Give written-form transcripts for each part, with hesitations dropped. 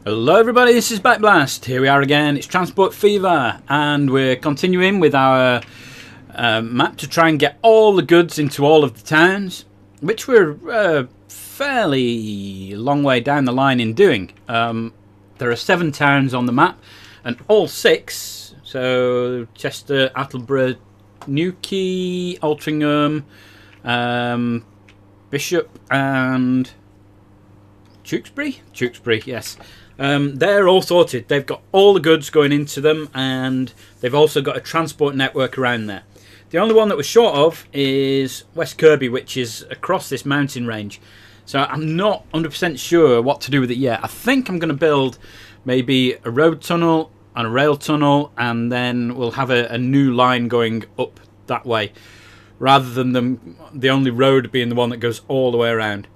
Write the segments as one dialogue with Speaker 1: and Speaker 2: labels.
Speaker 1: Hello everybody, this is Backblast. Here we are again, it's Transport Fever, and we're continuing with our map to try and get all the goods into all of the towns, which we're fairly long way down the line in doing. There are 7 towns on the map, and all 6, so Chester, Attleborough, Newquay, Altrincham, Bishop and Tewkesbury, yes. They're all sorted. They've got all the goods going into them, and they've also got a transport network around there. The only one that we're short of is West Kirby, which is across this mountain range. So I'm not 100% sure what to do with it yet. I think I'm going to build maybe a road tunnel and a rail tunnel, and then we'll have a new line going up that way, rather than the only road being the one that goes all the way around.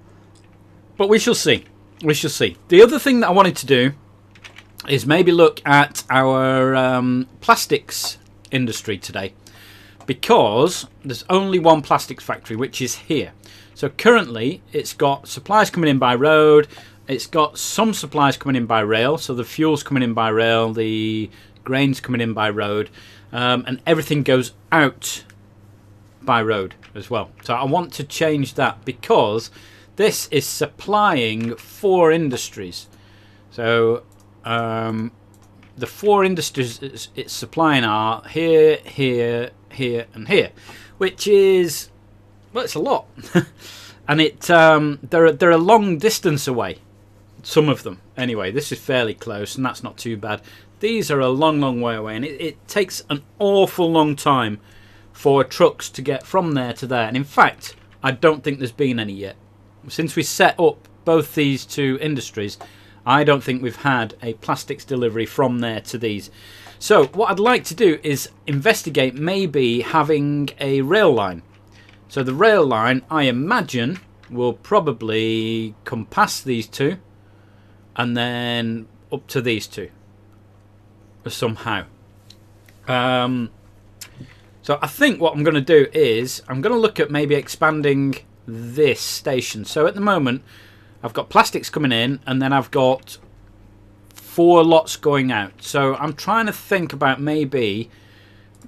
Speaker 1: But we shall see. We shall see. The other thing that I wanted to do is maybe look at our plastics industry today, because there's only one plastics factory, which is here. So currently it's got supplies coming in by road, it's got some supplies coming in by rail, so the fuel's coming in by rail, the grain's coming in by road, and everything goes out by road as well. So I want to change that, because this is supplying 4 industries. So the 4 industries it's supplying are here, here, here and here, which is, well, it's a lot. And they're a long distance away, some of them anyway. This is fairly close, and that's not too bad. These are a long way away, and it takes an awful long time for trucks to get from there to there. And in fact, I don't think there's been any yet. Since we set up both these 2 industries, I don't think we've had a plastics delivery from there to these. So what I'd like to do is investigate maybe having a rail line. So the rail line, I imagine, will probably come past these 2 and then up to these 2 somehow. So I think what I'm going to do is I'm going to look at maybe expanding this station. So at the moment I've got plastics coming in, and then I've got 4 lots going out. So I'm trying to think about maybe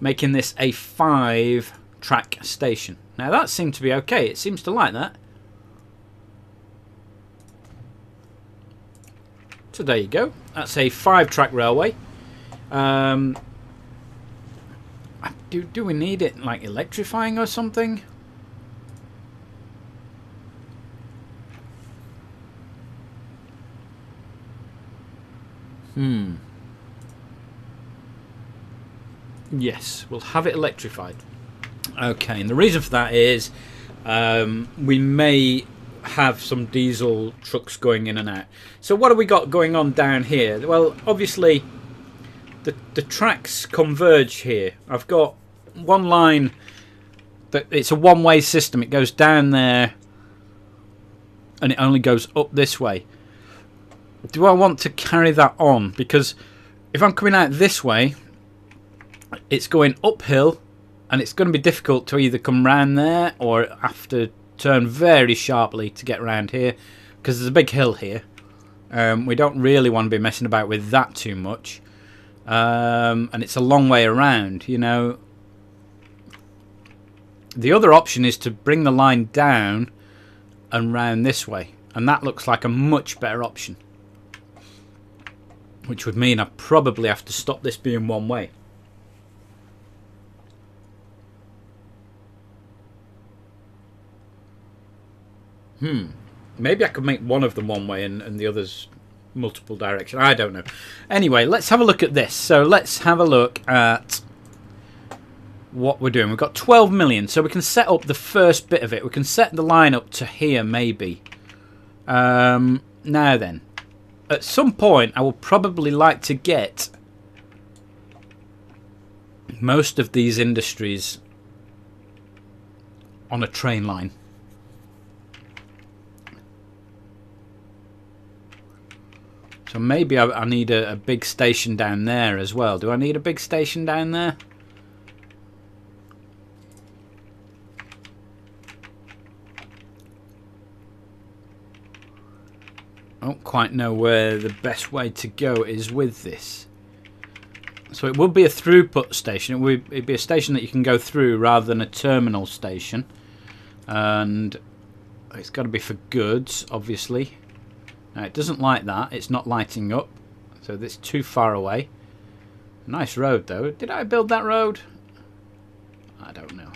Speaker 1: making this a 5-track station. Now that seemed to be okay. It seems to like that. So there you go. That's a 5-track railway. Do we need it like electrifying or something? Yes, we'll have it electrified. Okay, and the reason for that is we may have some diesel trucks going in and out. So what have we got going on down here? Well, obviously the tracks converge here. I've got one line that it's a one-way system. It goes down there and it only goes up this way. Do I want to carry that on? Because if I'm coming out this way, it's going uphill, and it's going to be difficult to either come round there or have to turn very sharply to get around here, because there's a big hill here. We don't really want to be messing about with that too much, and it's a long way around, you know. The other option is to bring the line down and round this way, and that looks like a much better option, which would mean I probably have to stop this being one way. Maybe I could make one of them one way and the others multiple direction. I don't know. Anyway, let's have a look at this. So let's have a look at what we're doing. We've got 12 million, so we can set up the first bit of it. We can set the line up to here maybe. Now then, at some point I will probably like to get most of these industries on a train line. So maybe I need a big station down there as well. Do I need a big station down there? quite know where the best way to go is with this. So it would be a throughput station. It'd be a station that you can go through rather than a terminal station. And it's got to be for goods, obviously. Now it doesn't like that. It's not lighting up. So this is too far away. Nice road though. Did I build that road? I don't know.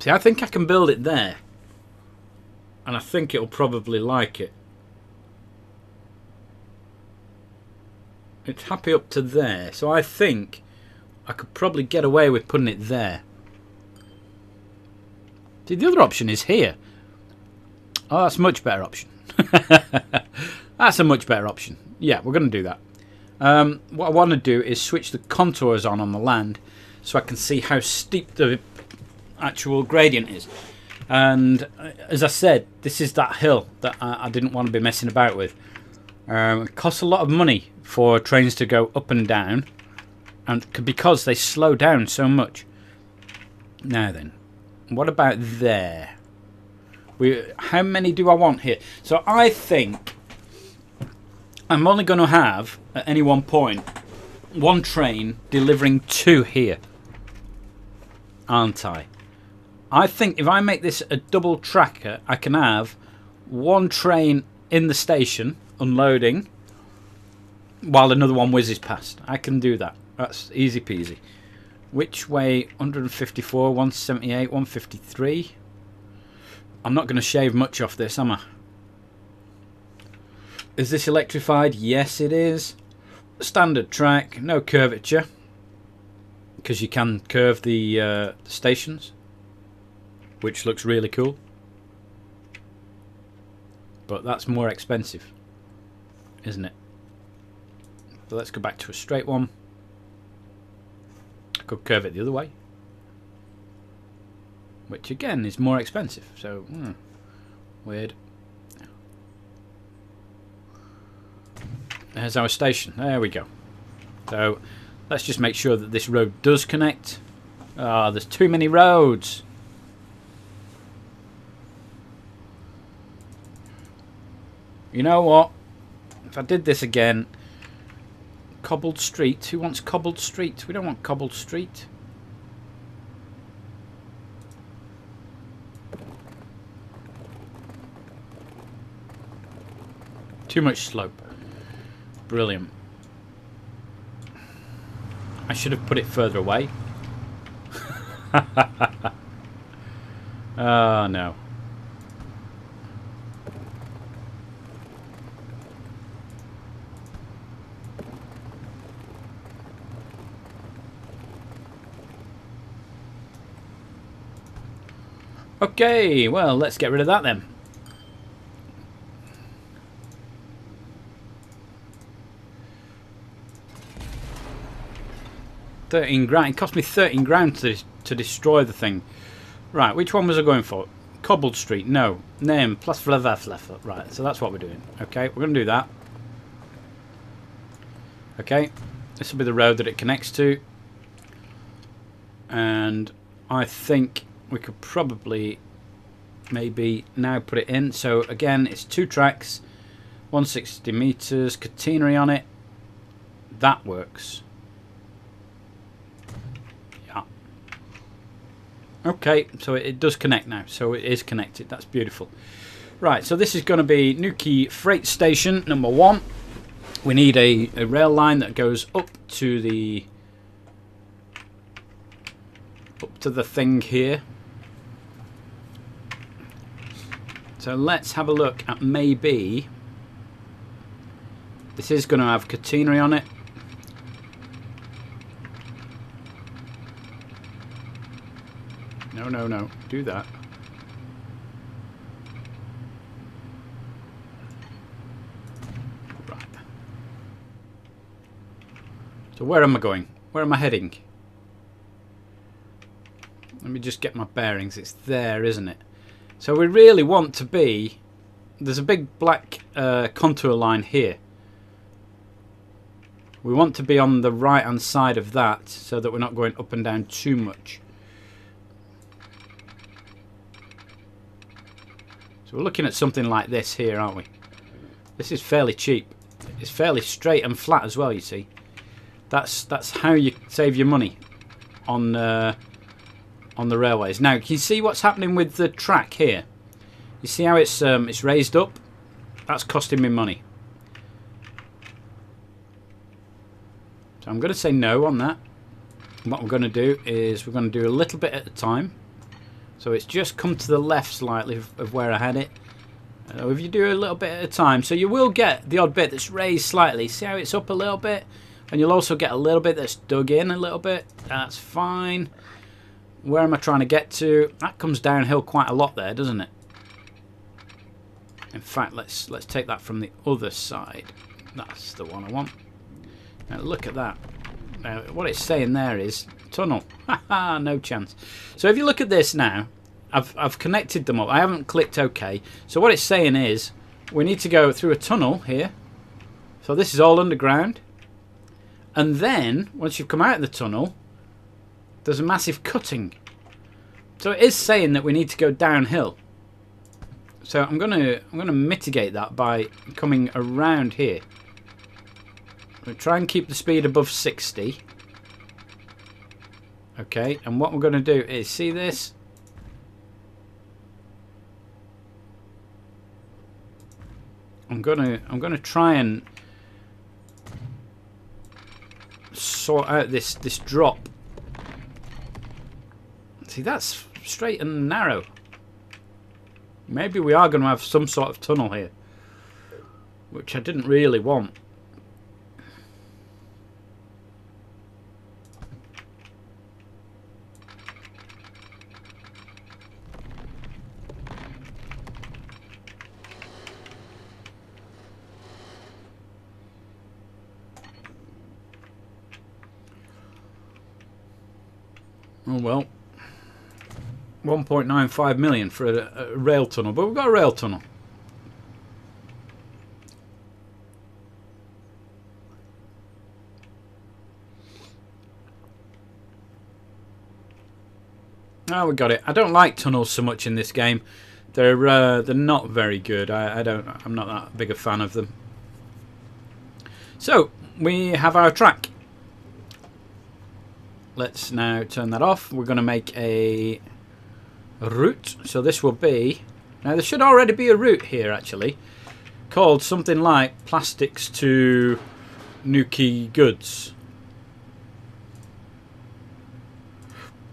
Speaker 1: See, I think I can build it there. And I think it'll probably like it. It's happy up to there. So I think I could probably get away with putting it there. See, the other option is here. Oh, that's a much better option. That's a much better option. Yeah, we're going to do that. What I want to do is switch the contours on the land so I can see how steep the actual gradient is. And as I said, this is that hill that I didn't want to be messing about with. It costs a lot of money for trains to go up and down, and because they slow down so much. Now then, what about there? How many do I want here? So I think I'm only going to have, at any one point, one train delivering 2 here. Aren't I? I think if I make this a double tracker, I can have one train in the station unloading while another one whizzes past. I can do that. That's easy peasy. Which way? 154, 178, 153. I'm not going to shave much off this, am I? Is this electrified? Yes, it is. Standard track, no curvature, because you can curve the stations, which looks really cool. But that's more expensive, isn't it? So let's go back to a straight one. I could curve it the other way, which again is more expensive. So weird. There's our station. There we go. So let's just make sure that this road does connect. Ah, there's too many roads. You know what? If I did this again, cobbled street. Who wants cobbled street? We don't want cobbled street. Too much slope. Brilliant. I should have put it further away. Oh no. Okay, well, let's get rid of that then. £13. It cost me £13 to destroy the thing. Right, which one was I going for? Cobbled Street. No. Name plus fluff. Right, so that's what we're doing. Okay, we're going to do that. Okay, this will be the road that it connects to. And I think we could probably maybe now put it in. So again, it's 2 tracks, 160 meters, catenary on it. That works. Yeah. Okay, so it does connect now. So it is connected. That's beautiful. Right, so this is going to be Newquay Freight Station number 1. We need a rail line that goes up to the thing here. So let's have a look at maybe this is going to have catenary on it. No, do that. Right. So where am I going? Where am I heading? Let me just get my bearings. It's there, isn't it? So we really want to be... There's a big black contour line here. We want to be on the right hand side of that so that we're not going up and down too much. So we're looking at something like this here, aren't we? This is fairly cheap. It's fairly straight and flat as well, you see. That's how you save your money on the railways. Now, can you see what's happening with the track here? You see how it's raised up? That's costing me money. So I'm going to say no on that. And what we're going to do is we're going to do a little bit at a time. So it's just come to the left slightly of where I had it. If you do a little bit at a time, so you will get the odd bit that's raised slightly. See how it's up a little bit? And you'll also get a little bit that's dug in a little bit. That's fine. Where am I trying to get to? That comes downhill quite a lot there, doesn't it? In fact, let's take that from the other side. That's the one I want. Now look at that. Now what it's saying there is tunnel. Haha, no chance. So if you look at this now, I've connected them up. I haven't clicked OK. So what it's saying is we need to go through a tunnel here. So this is all underground. And then once you've come out of the tunnel, there's a massive cutting. So it is saying that we need to go downhill. So I'm gonna mitigate that by coming around here. We'll try and keep the speed above 60. Okay, and what we're going to do is, see this? I'm gonna try and sort out this drop. See, that's straight and narrow. Maybe we are going to have some sort of tunnel here, which I didn't really want. Oh well, 1.95 million for a rail tunnel, but we've got a rail tunnel. Oh, we got it. I don't like tunnels so much in this game. They're not very good. I'm not that big a fan of them. So we have our track. Let's now turn that off. We're going to make a route. So this will be... Now there should already be a route here actually, called something like Plastics to Newquay Goods.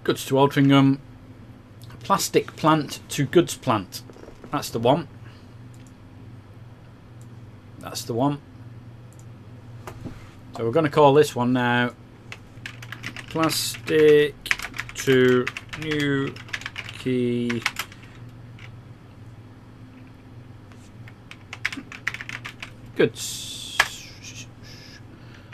Speaker 1: Goods to Altrincham. Plastic plant to goods plant. That's the one. That's the one. So we're going to call this one now Plastic to Newquay Goods.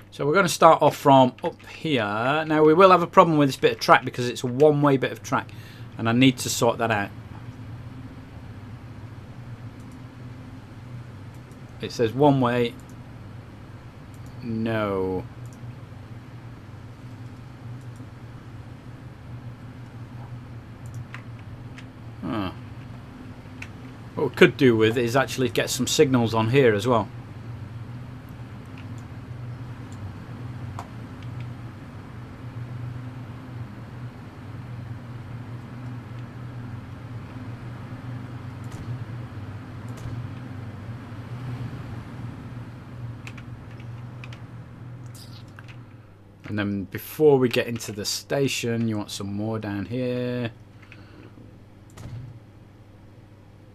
Speaker 1: So we're going to start off from up here. Now we will have a problem with this bit of track because it's a one-way bit of track, and I need to sort that out. It says one way. No. Huh. What we could do with is actually get some signals on here as well. And then before we get into the station, you want some more down here.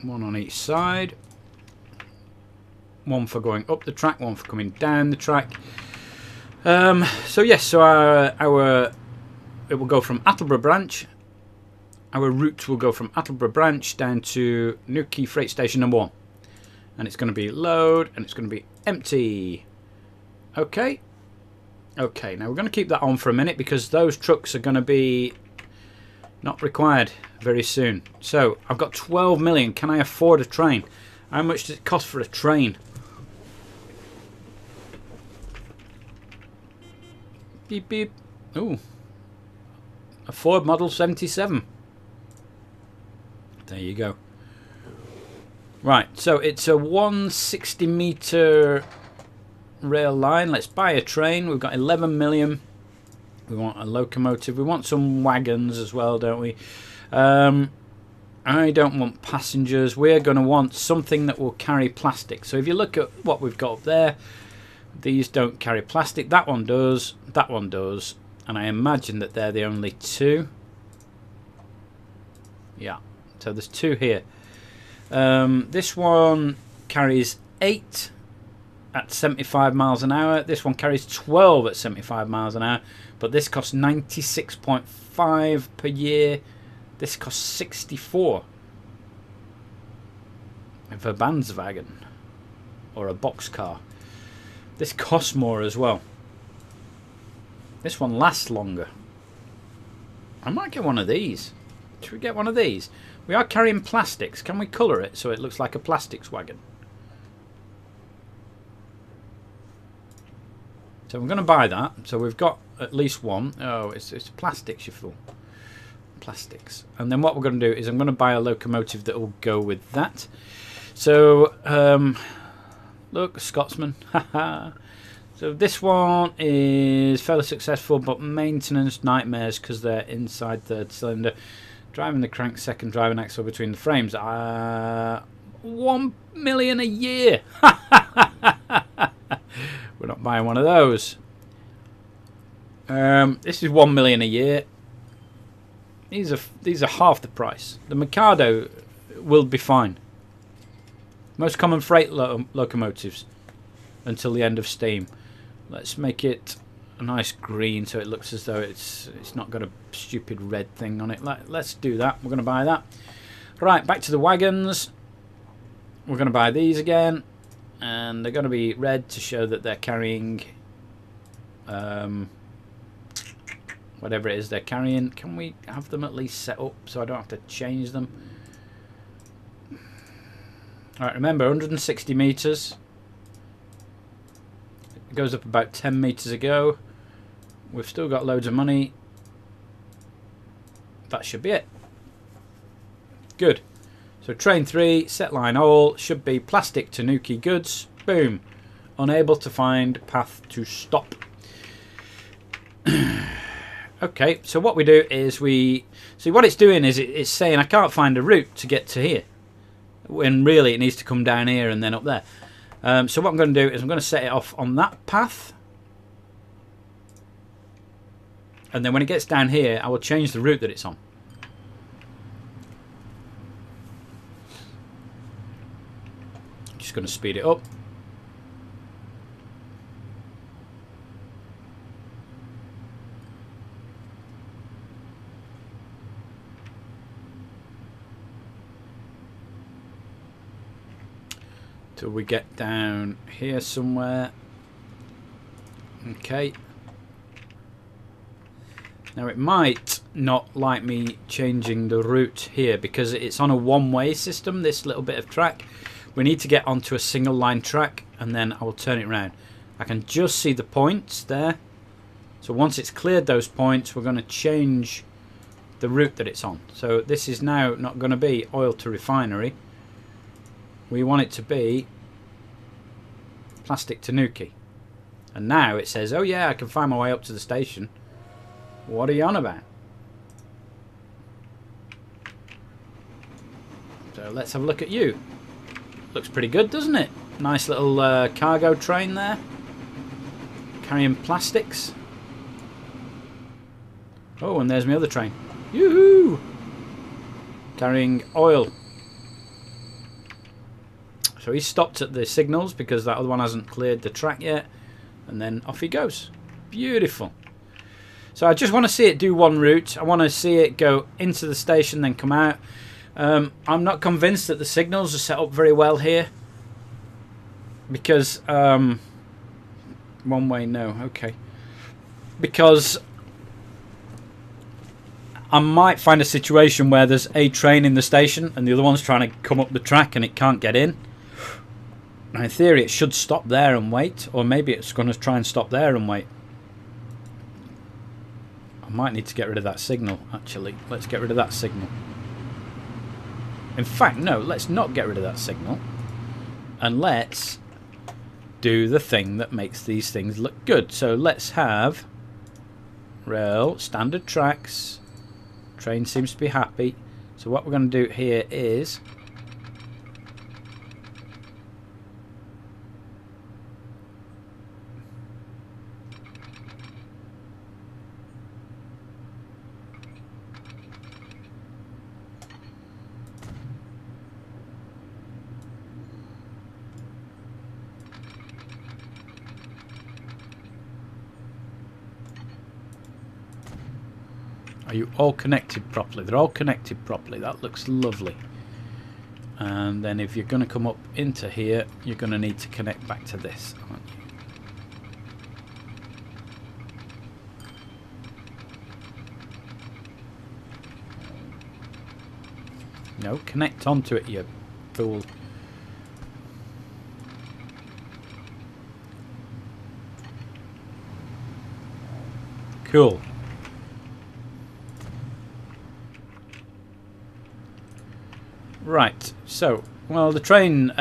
Speaker 1: One on each side. One for going up the track, one for coming down the track. So yes, so it will go from Attleborough Branch. Our route will go from Attleborough Branch down to Newquay Freight Station number 1. And it's going to be load and it's going to be empty. Okay. Okay, now we're going to keep that on for a minute because those trucks are going to be not required very soon. So, I've got 12 million. Can I afford a train? How much does it cost for a train? Beep beep. Ooh. A Ford Model 77. There you go. Right, so it's a 160 meter rail line. Let's buy a train. We've got 11 million. We want a locomotive. We want some wagons as well, don't we? I don't want passengers. We're going to want something that will carry plastic. So if you look at what we've got up there, these don't carry plastic. That one does. That one does. And I imagine that they're the only two. Yeah. So there's two here. This one carries 8 at 75 miles an hour. This one carries 12 at 75 miles an hour. But this costs 96.5 per year. This costs 64. A Verbandswagen. Or a boxcar. This costs more as well. This one lasts longer. I might get one of these. Should we get one of these? We are carrying plastics. Can we colour it so it looks like a plastics wagon? So I'm going to buy that. So we've got at least one. Oh, it's plastics, you fool. Plastics. And then what we're going to do is I'm going to buy a locomotive that will go with that. So, look, Scotsman. So this one is fairly successful, but maintenance nightmares because they're inside third cylinder. Driving the crank, second driving axle between the frames. 1 million a year. We're not buying one of those. This is 1 million a year. These are half the price. The Mikado will be fine. Most common freight locomotives until the end of steam. Let's make it a nice green so it looks as though it's not got a stupid red thing on it. Let's do that. We're going to buy that. Right, back to the wagons. We're going to buy these again, and they're going to be red to show that they're carrying whatever it is they're carrying. Can we have them at least set up so I don't have to change them? Alright, remember 160 meters. It goes up about 10 meters ago. We've still got loads of money. That should be it. Good. So train 3, set line all, should be plastic Tanuki goods. Boom. Unable to find path to stop. Okay, so what we do is we see what it's doing is it's saying I can't find a route to get to here, when really it needs to come down here and then up there. So what I'm going to do is I'm going to set it off on that path, and then when it gets down here I will change the route that it's on. Just going to speed it up. Till we get down here somewhere. Okay. Now it might not like me changing the route here because it's on a one-way system, this little bit of track. We need to get onto a single line track and then I will turn it around. I can just see the points there. So once it's cleared those points, we're going to change the route that it's on. So this is now not going to be oil to refinery. We want it to be plastic Tanuki. And now it says, oh yeah, I can find my way up to the station. What are you on about? So let's have a look at you. Looks pretty good, doesn't it? Nice little cargo train there. Carrying plastics. Oh, and there's my other train. Yoo-hoo! Carrying oil. So he's stopped at the signals because that other one hasn't cleared the track yet. And then off he goes. Beautiful. So I just want to see it do one route. I want to see it go into the station, then come out. I'm not convinced that the signals are set up very well here. Because, one way, no, okay. Because I might find a situation where there's a train in the station and the other one's trying to come up the track and it can't get in. Now in theory it should stop there and wait, or maybe it's going to try and stop there and wait. might need to get rid of that signal, actually. Let's get rid of that signal. In fact, no, let's not get rid of that signal. And let's do the thing that makes these things look good. So let's have rail, standard tracks. Train seems to be happy. So what we're going to do here is... Are you all connected properly? They're all connected properly. That looks lovely. And then if you're going to come up into here, you're going to need to connect back to this, aren't you? No, connect onto it, you fool. Cool. Right, so, well, the train,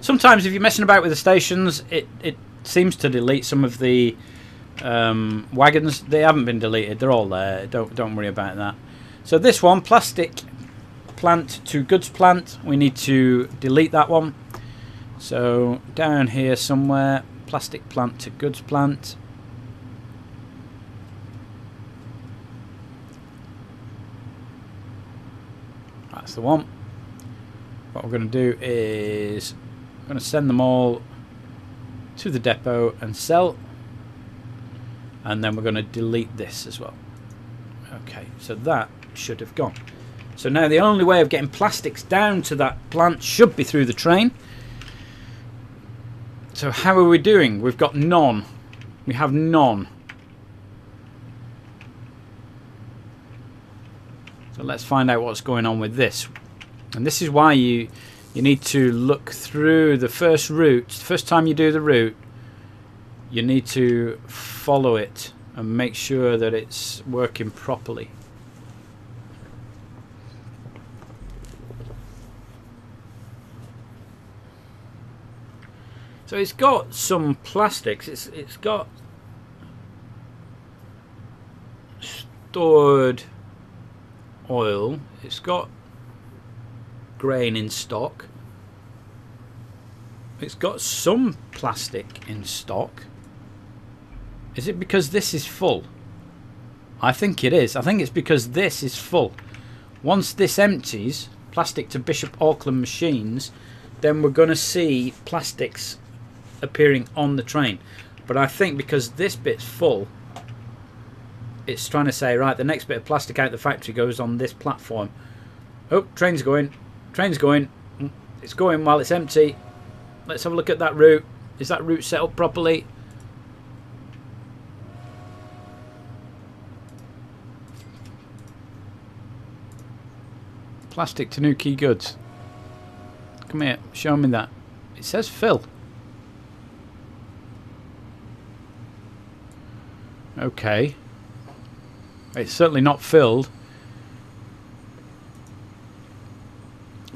Speaker 1: sometimes if you're messing about with the stations, it seems to delete some of the wagons. They haven't been deleted, they're all there, don't worry about that. So this one, plastic plant to goods plant, we need to delete that one. So down here somewhere, plastic plant to goods plant. That's the one. What we're going to do is I'm going to send them all to the depot and sell, and then we're going to delete this as well. Okay, so that should have gone. So now the only way of getting plastics down to that plant should be through the train. So how are we doing? We've got none. We have none. So let's find out what's going on with this. And this is why you need to look through the first route. The first time you do the route, you need to follow it and make sure that it's working properly. So it's got some plastics. It's got stored oil. It's got grain in stock. It's got some plastic in stock. Is it because this is full? I think it is. I think it's because this is full. Once this empties, plastic to Bishop Auckland machines, then we're going to see plastics appearing on the train. But I think because this bit's full, it's trying to say, right, the next bit of plastic out the factory goes on this platform. Oh, train's going. Train's going. It's going while it's empty. Let's have a look at that route. Is that route set up properly? Plastic to Nuki goods. Come here, show me that. It says fill. Okay. It's certainly not filled.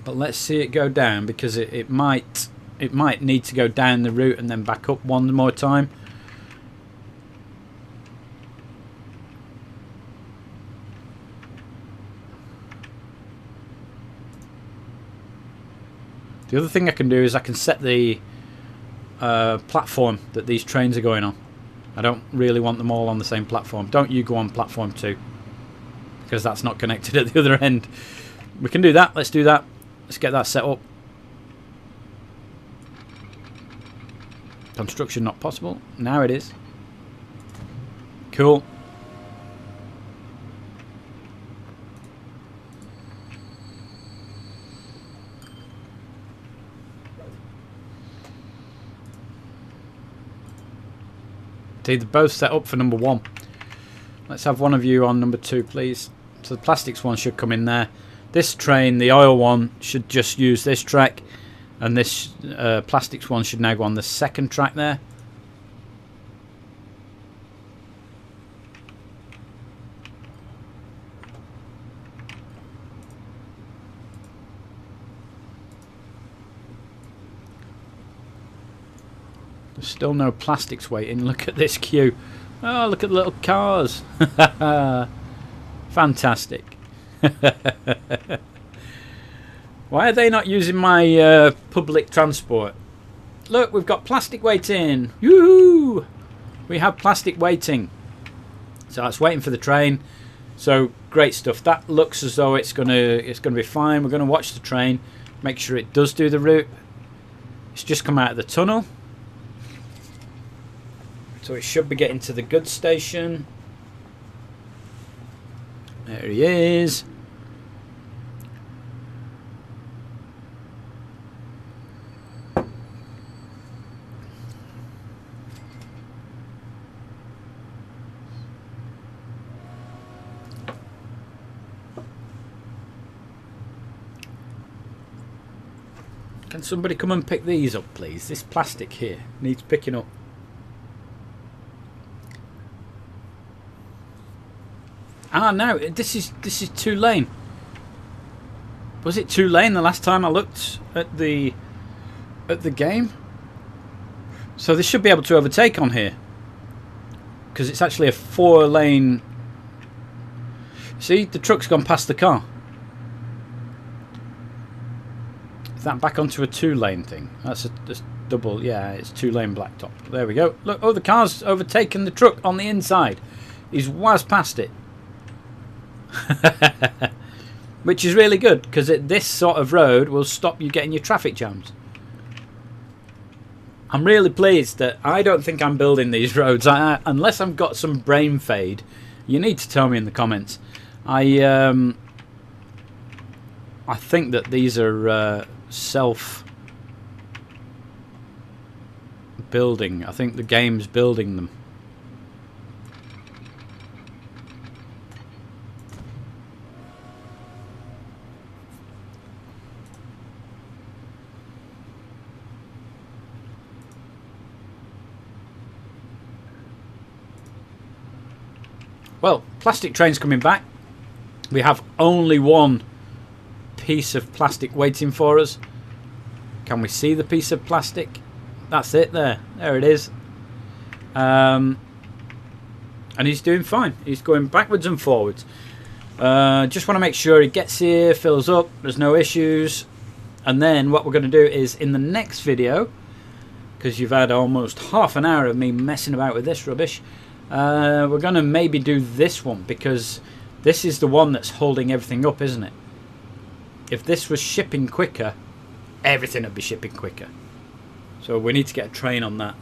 Speaker 1: But let's see it go down, because it might need to go down the route and then back up one more time. The other thing I can do is I can set the platform that these trains are going on. I don't really want them all on the same platform. Don't you go on platform 2, because that's not connected at the other end. We can do that. Let's do that. Let's get that set up. Construction not possible. Now it is. Cool. They're both set up for number 1. Let's have one of you on number 2, please. So the plastics one should come in there. This train, the oil one, should just use this track, and this plastics one should now go on the second track there. There's still no plastics waiting. Look at this queue. Oh, look at the little cars. Fantastic. Why are they not using my public transport? Look, we've got plastic waiting. Yoo-hoo! We have plastic waiting. So that's waiting for the train. So great stuff. That looks as though it's gonna be fine. We're gonna watch the train, make sure it does do the route. It's just come out of the tunnel. So it should be getting to the goods station. There he is. Can somebody come and pick these up, please? This plastic here needs picking up. Ah, no, this is 2 lane. Was it 2 lane the last time I looked at the game? So this should be able to overtake on here, because it's actually a 4 lane. See, the truck's gone past the car. Is that back onto a 2 lane thing? That's a double. Yeah, it's 2 lane blacktop. There we go. Look, oh, the car's overtaken the truck on the inside. He's whizzed past it. Which is really good, because this sort of road will stop you getting your traffic jams. I'm really pleased that I don't think I'm building these roads unless I've got some brain fade. You need to tell me in the comments. I think that these are self-building. I think the game's building them. Well, plastic train's coming back. We have only one piece of plastic waiting for us. Can we see the piece of plastic? That's it there. There it is. And he's doing fine. He's going backwards and forwards. Just want to make sure he gets here, fills up, there's no issues. And then what we're going to do is in the next video, because you've had almost half an hour of me messing about with this rubbish, we're going to maybe do this one, because this is the one that's holding everything up, isn't it? If this was shipping quicker, everything would be shipping quicker. So we need to get a train on that.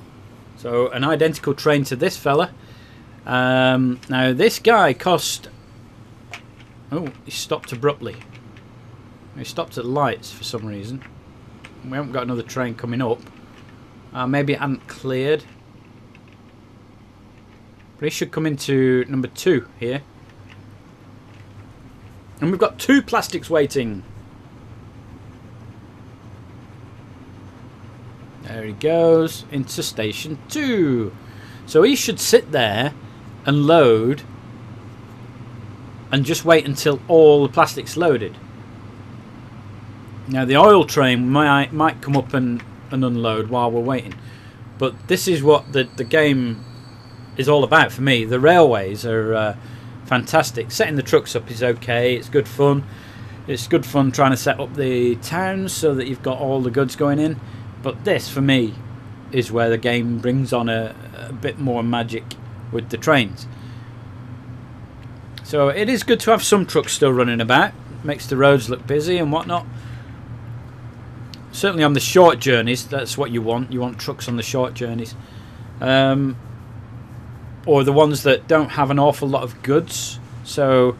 Speaker 1: So an identical train to this fella. Now this guy cost... Oh, he stopped abruptly. He stopped at lights for some reason. We haven't got another train coming up. Maybe it hadn't cleared. But he should come into number 2 here. And we've got 2 plastics waiting. There he goes into station 2. So he should sit there and load and just wait until all the plastic's loaded. Now the oil train might come up and unload while we're waiting. But this is what the game is all about for me. The railways are fantastic. Setting the trucks up is okay. It's good fun. It's good fun trying to set up the towns so that you've got all the goods going in. But this, for me, is where the game brings on a bit more magic with the trains. So it is good to have some trucks still running about. Makes the roads look busy and whatnot. Certainly on the short journeys, that's what you want. You want trucks on the short journeys. Or the ones that don't have an awful lot of goods. So,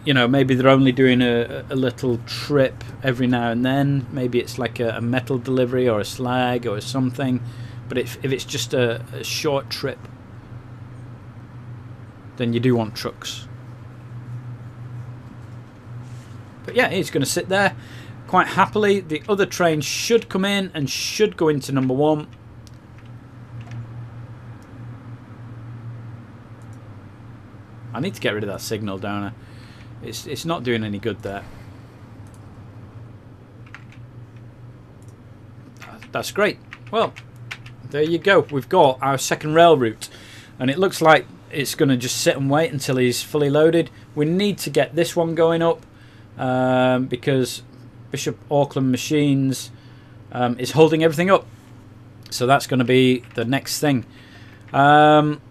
Speaker 1: you know, maybe they're only doing a little trip every now and then. Maybe it's like a metal delivery or a slag or something. But if it's just a short trip, then you do want trucks. But yeah, he's going to sit there quite happily. The other train should come in and should go into number 1. I need to get rid of that signal, don't I? It's not doing any good there. That's great. Well, there you go. We've got our second rail route, and it looks like it's going to just sit and wait until he's fully loaded. We need to get this one going up because Bishop Auckland Machines is holding everything up. So that's going to be the next thing. And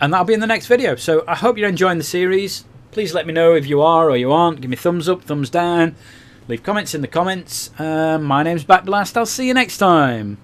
Speaker 1: that'll be in the next video. So I hope you're enjoying the series. Please let me know if you are or you aren't. Give me thumbs up, thumbs down. Leave comments in the comments. My name's Backblast. I'll see you next time.